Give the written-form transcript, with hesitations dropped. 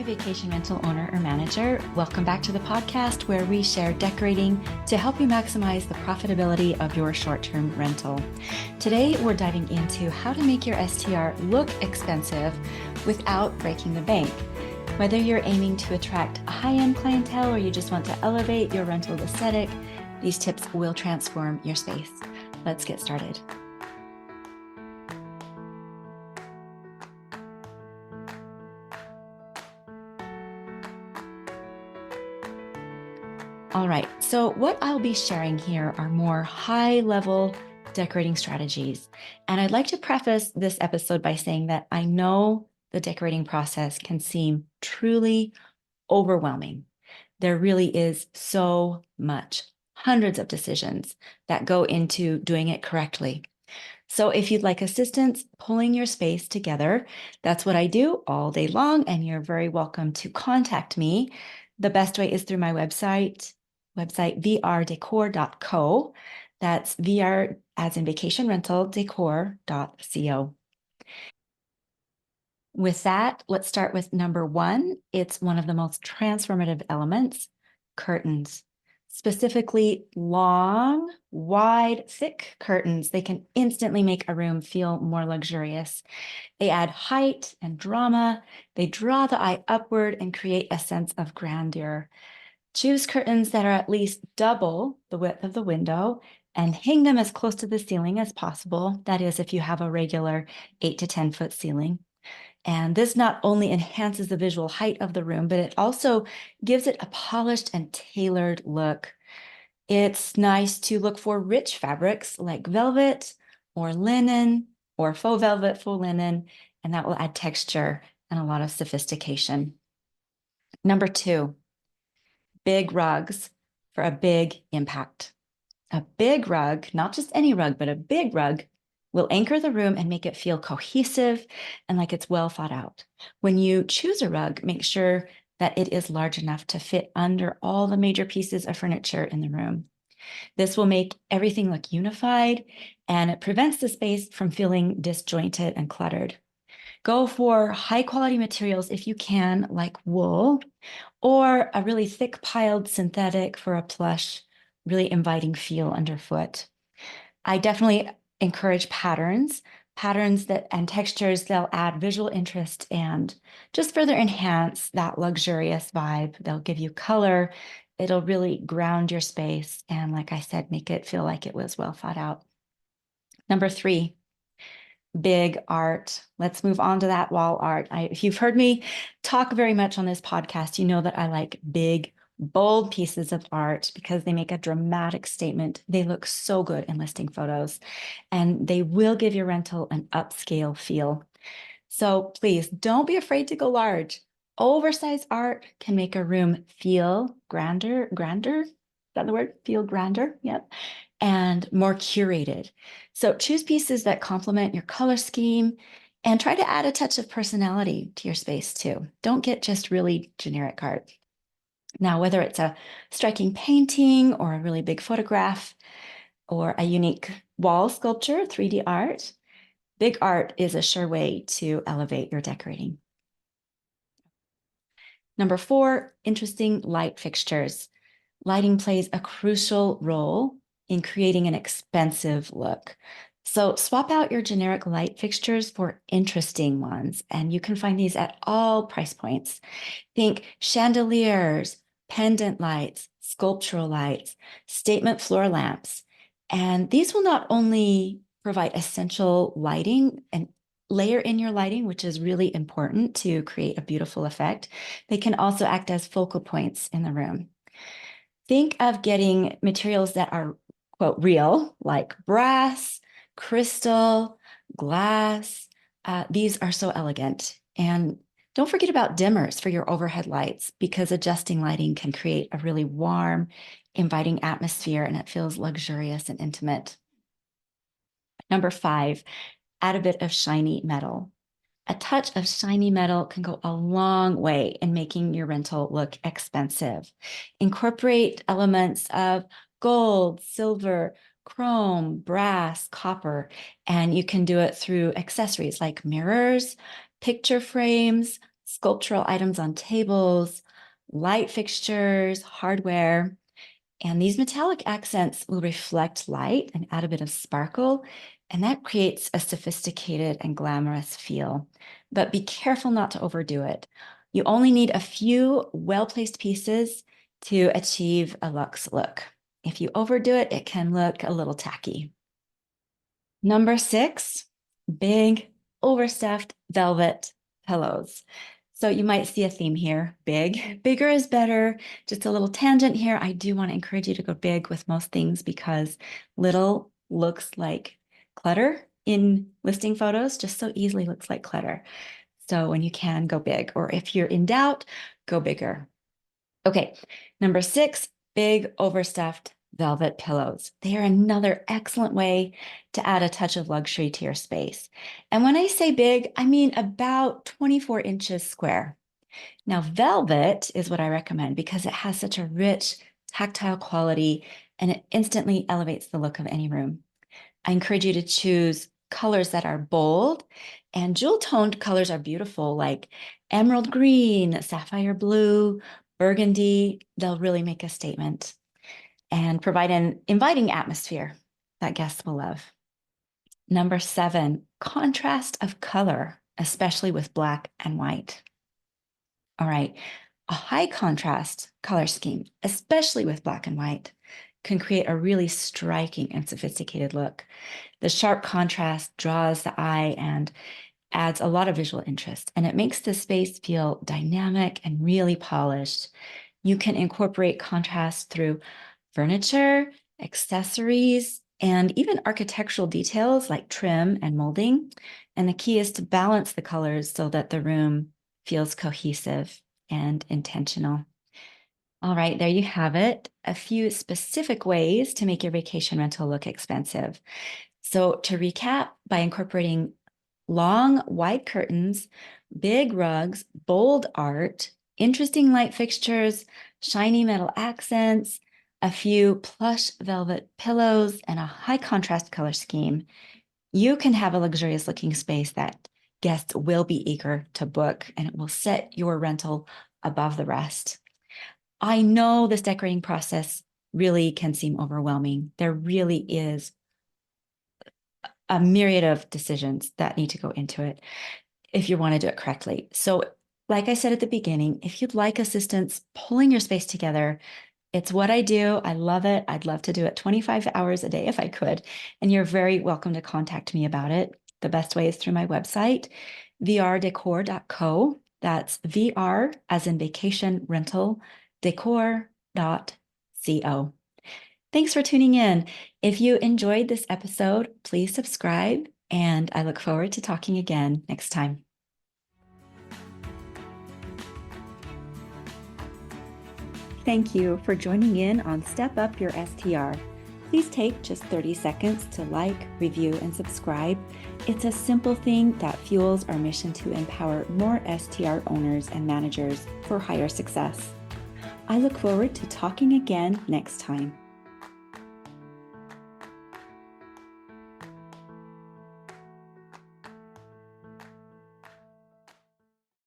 vacation rental owner or manager. Welcome back to the podcast where we share decorating to help you maximize the profitability of your short-term rental. Today, we're diving into how to make your STR look expensive without breaking the bank. Whether you're aiming to attract a high-end clientele or you just want to elevate your rental aesthetic, these tips will transform your space. Let's get started. All right, so what I'll be sharing here are more high-level decorating strategies. And I'd like to preface this episode by saying that I know the decorating process can seem truly overwhelming. There really is so much, hundreds of decisions that go into doing it correctly. So if you'd like assistance pulling your space together, that's what I do all day long, and you're very welcome to contact me. The best way is through my website vrdecor.co. That's VR as in vacation rental, decor.co. With that, let's start with number one. It's one of the most transformative elements, curtains. Specifically, long, wide, thick curtains. They can instantly make a room feel more luxurious. They add height and drama. They draw the eye upward and create a sense of grandeur. Choose curtains that are at least double the width of the window and hang them as close to the ceiling as possible. That is, if you have a regular 8 to 10 foot ceiling. And this not only enhances the visual height of the room, but it also gives it a polished and tailored look. It's nice to look for rich fabrics like velvet or linen or faux velvet, faux linen, and that will add texture and a lot of sophistication. Number two, big rugs for a big impact. A big rug, not just any rug, but a big rug, will anchor the room and make it feel cohesive and like it's well thought out. When you choose a rug, make sure that it is large enough to fit under all the major pieces of furniture in the room. This will make everything look unified, and it prevents the space from feeling disjointed and cluttered. Go for high quality materials if you can, like wool, or a really thick piled synthetic for a plush, really inviting feel underfoot. I definitely encourage patterns that and textures that'll add visual interest and just further enhance that luxurious vibe. They'll give you color. It'll really ground your space. And like I said, make it feel like it was well thought out. Number three, big art. Let's move on to that wall art. If you've heard me talk very much on this podcast, you know that I like big, bold pieces of art because they make a dramatic statement. They look so good in listing photos, and they will give your rental an upscale feel. So please don't be afraid to go large. Oversized art can make a room feel grander. Is that the word? Feel grander? Yep. And more curated. So choose pieces that complement your color scheme and try to add a touch of personality to your space too. Don't get just really generic art. Now, whether it's a striking painting or a really big photograph or a unique wall sculpture, 3D art, big art is a sure way to elevate your decorating. Number four, interesting light fixtures. Lighting plays a crucial role in creating an expensive look. So swap out your generic light fixtures for interesting ones, and you can find these at all price points. Think chandeliers, pendant lights, sculptural lights, statement floor lamps. And these will not only provide essential lighting and layer in your lighting, which is really important to create a beautiful effect, they can also act as focal points in the room. Think of getting materials that are, quote, real, like brass, crystal, glass. These are so elegant. And don't forget about dimmers for your overhead lights, because adjusting lighting can create a really warm, inviting atmosphere, and it feels luxurious and intimate. Number five, add a bit of shiny metal. A touch of shiny metal can go a long way in making your rental look expensive. Incorporate elements of gold, silver, chrome, brass, copper, and you can do it through accessories like mirrors, picture frames, sculptural items on tables, light fixtures, hardware. And these metallic accents will reflect light and add a bit of sparkle, and that creates a sophisticated and glamorous feel. But be careful not to overdo it. You only need a few well-placed pieces to achieve a luxe look. If you overdo it, it can look a little tacky. Number 6, big, overstuffed velvet pillows. So you might see a theme here, big. Bigger is better. Just a little tangent here. I do want to encourage you to go big with most things because little looks like clutter in listing photos, just so easily looks like clutter. So when you can, go big. Or if you're in doubt, go bigger. Okay, number 6, big overstuffed velvet pillows. They are another excellent way to add a touch of luxury to your space. And when I say big, I mean about 24 inches square. Now, velvet is what I recommend because it has such a rich, tactile quality and it instantly elevates the look of any room. I encourage you to choose colors that are bold, and jewel-toned colors are beautiful, like emerald green, sapphire blue, burgundy. They'll really make a statement and provide an inviting atmosphere that guests will love. Number 7, contrast of color, especially with black and white. All right, a high contrast color scheme, especially with black and white, can create a really striking and sophisticated look. The sharp contrast draws the eye and adds a lot of visual interest, and it makes the space feel dynamic and really polished. You can incorporate contrast through furniture, accessories, and even architectural details like trim and molding. And the key is to balance the colors so that the room feels cohesive and intentional. All right, there you have it. A few specific ways to make your vacation rental look expensive. So to recap, by incorporating long, wide curtains, big rugs, bold art, interesting light fixtures, shiny metal accents, a few plush velvet pillows, and a high contrast color scheme, you can have a luxurious looking space that guests will be eager to book, and it will set your rental above the rest. I know this decorating process really can seem overwhelming. There really is a myriad of decisions that need to go into it if you want to do it correctly. So, like I said at the beginning, if you'd like assistance pulling your space together, it's what I do. I love it. I'd love to do it 25 hours a day if I could. And you're very welcome to contact me about it. The best way is through my website, vrdecor.co. That's VR as in vacation rental, decor.co. Thanks for tuning in. If you enjoyed this episode, please subscribe, and I look forward to talking again next time. Thank you for joining in on Step Up Your STR. Please take just 30 seconds to like, review, and subscribe. It's a simple thing that fuels our mission to empower more STR owners and managers for higher success. I look forward to talking again next time.